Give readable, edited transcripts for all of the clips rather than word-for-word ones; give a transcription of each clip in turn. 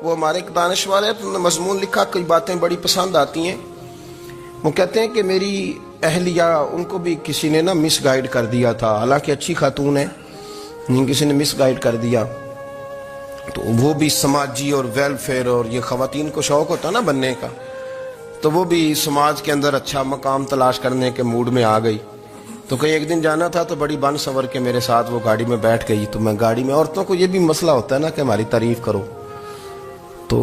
وہ ہمارے ایک دانش والے ہیں، انہوں نے مضمون لکھا، کئی باتیں بڑی پسند آتی ہیں۔ وہ کہتے ہیں کہ میری اہلیہ، ان کو بھی کسی نے نا مس گائیڈ کر دیا تھا، حالانکہ اچھی خاتون ہے، کسی نے مس گائیڈ کر دیا، تو وہ بھی سماجی اور ویلفیئر اور یہ خواتین کو شوق ہوتا نا بننے کا، تو وہ بھی سماج کے اندر اچھا مقام تلاش کرنے کے موڈ میں آ گئی۔ تو کہیں ایک دن جانا تھا تو بڑی بن سنور کے میرے ساتھ وہ گاڑی میں بیٹھ گئی۔ تو میں گاڑی میں، عورتوں کو یہ بھی مسئلہ ہوتا ہے نا کہ ہماری تعریف کرو، تو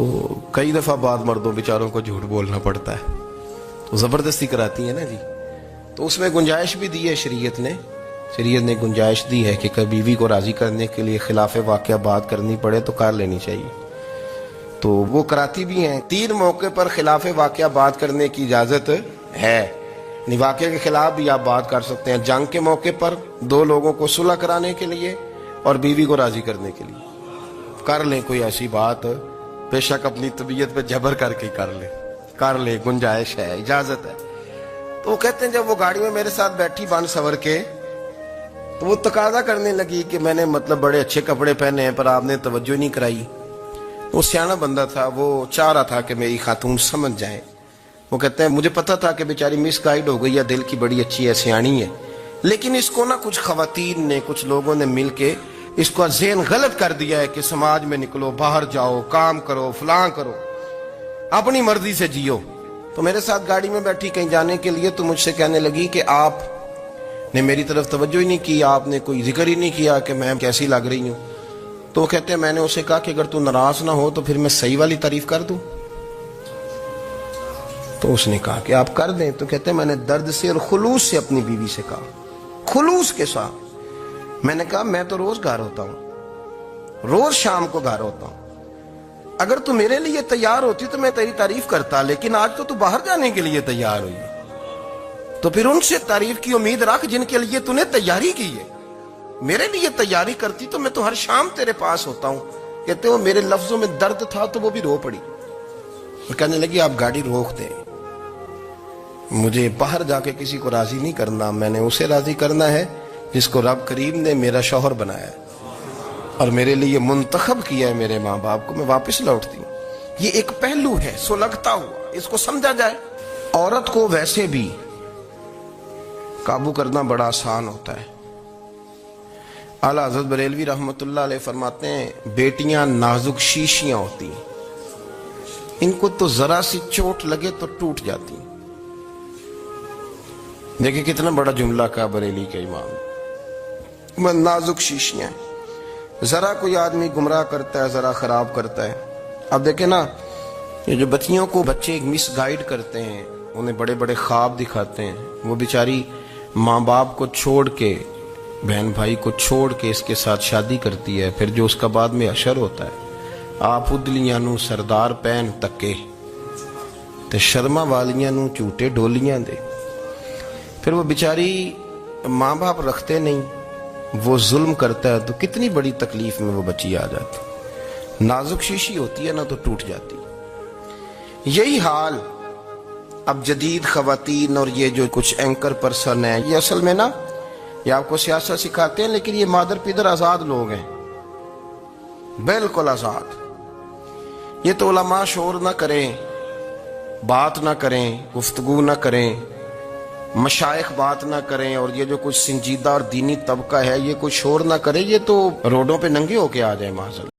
کئی دفعہ بعد مردوں بیچاروں کو جھوٹ بولنا پڑتا ہے، تو زبردستی کراتی ہیں نا جی۔ تو اس میں گنجائش بھی دی ہے شریعت نے گنجائش دی ہے کہ کبھی بیوی کو راضی کرنے کے لیے خلاف واقعہ بات کرنی پڑے تو کر لینی چاہیے، تو وہ کراتی بھی ہیں۔ 3 موقع پر خلاف واقعہ بات کرنے کی اجازت ہے، واقعے کے خلاف بھی آپ بات کر سکتے ہیں۔ جنگ کے موقع پر 2 لوگوں کو صلح کرانے کے لیے اور بیوی کو راضی کرنے کے لیے کر لیں کوئی ایسی بات، بے شک اپنی طبیعت پہ جبر کر کے کر لیں، گنجائش ہے، اجازت ہے۔ تو وہ کہتے ہیں جب وہ گاڑی میں میرے ساتھ بیٹھی بن سور کے، تو وہ تقاضا کرنے لگی کہ میں نے مطلب بڑے اچھے کپڑے پہنے ہیں پر آپ نے توجہ نہیں کرائی۔ وہ سیاںا بندہ تھا، وہ چاہ رہا تھا کہ میری خاتون سمجھ جائے۔ وہ کہتے ہیں مجھے پتا تھا کہ بیچاری مس گائیڈ ہو گئی ہے، دل کی بڑی اچھی ہے، سیاਣੀ ہے، لیکن اس کو نا کچھ خواتین نے، کچھ لوگوں نے مل کے اس کو ذہن غلط کر دیا ہے کہ سماج میں نکلو، باہر جاؤ، کام کرو، فلاں کرو، اپنی مرضی سے جیو۔ تو میرے ساتھ گاڑی میں بیٹھی کہیں جانے کے لیے، تو مجھ سے کہنے لگی کہ آپ نے میری طرف توجہ ہی نہیں کی، آپ نے کوئی ذکر ہی نہیں کیا کہ میں کیسی لگ رہی ہوں۔ تو وہ کہتے ہیں میں نے اسے کہا کہ اگر تو ناراض نہ ہو تو پھر میں صحیح والی تعریف کر دوں۔ تو اس نے کہا کہ آپ کر دیں۔ تو کہتے ہیں میں نے درد سے اور خلوص سے اپنی بیوی سے کہا، خلوص کے ساتھ میں نے کہا میں تو روز گھر ہوتا ہوں، روز شام کو گھر ہوتا ہوں، اگر تو میرے لیے تیار ہوتی تو میں تیری تعریف کرتا، لیکن آج تو باہر جانے کے لیے تیار ہوئی، تو پھر ان سے تعریف کی امید رکھ جن کے لیے تو نے تیاری کی ہے۔ میرے لیے تیاری کرتی تو میں تو ہر شام تیرے پاس ہوتا ہوں۔ کہتے ہیں میرے لفظوں میں درد تھا تو وہ بھی رو پڑی، اور کہنے لگی آپ گاڑی روک دیں، مجھے باہر جا کے کسی کو راضی نہیں کرنا، میں نے اسے راضی کرنا ہے جس کو رب کریم نے میرا شوہر بنایا ہے اور میرے لیے منتخب کیا ہے، میرے ماں باپ کو۔ میں واپس لوٹتی ہوں۔ یہ ایک پہلو ہے سلگتا ہوا، اس کو سمجھا جائے۔ عورت کو ویسے بھی قابو کرنا بڑا آسان ہوتا ہے۔ اعلیٰ حضرت بریلوی رحمۃ اللہ علیہ فرماتے ہیں بیٹیاں نازک شیشیاں ہوتی ہیں، ان کو تو ذرا سی چوٹ لگے تو ٹوٹ جاتی ہیں۔ دیکھیں کتنا بڑا جملہ کا بریلی کے امام، نازک شیشیاں، ذرا کوئی آدمی گمراہ کرتا ہے، ذرا خراب کرتا ہے۔ اب دیکھیں نا، یہ جو بچیوں کو بچے مس گائیڈ کرتے ہیں، انہیں بڑے بڑے خواب دکھاتے ہیں، وہ بیچاری ماں باپ کو چھوڑ کے، بہن بھائی کو چھوڑ کے اس کے ساتھ شادی کرتی ہے، پھر جو اس کا بعد میں اشر ہوتا ہے، آپ ادلیاں نو سردار پہن تکے تے شرما والیاں نو چوٹے ڈولیاں دے۔ پھر وہ بیچاری ماں باپ رکھتے نہیں، وہ ظلم کرتا ہے، تو کتنی بڑی تکلیف میں وہ بچی آ جاتی۔ نازک شیشی ہوتی ہے نا تو ٹوٹ جاتی۔ یہی حال اب جدید خواتین اور یہ جو کچھ اینکر پرسن ہیں، یہ اصل میں نا یہ آپ کو سیاست سکھاتے ہیں، لیکن یہ مادر پیدر آزاد لوگ ہیں، بالکل آزاد۔ یہ تو علماء شور نہ کریں، بات نہ کریں، گفتگو نہ کریں، مشائخ بات نہ کریں، اور یہ جو کچھ سنجیدہ اور دینی طبقہ ہے یہ کوئی شور نہ کرے، یہ تو روڈوں پہ ننگے ہو کے آ جائے معاذ اللہ۔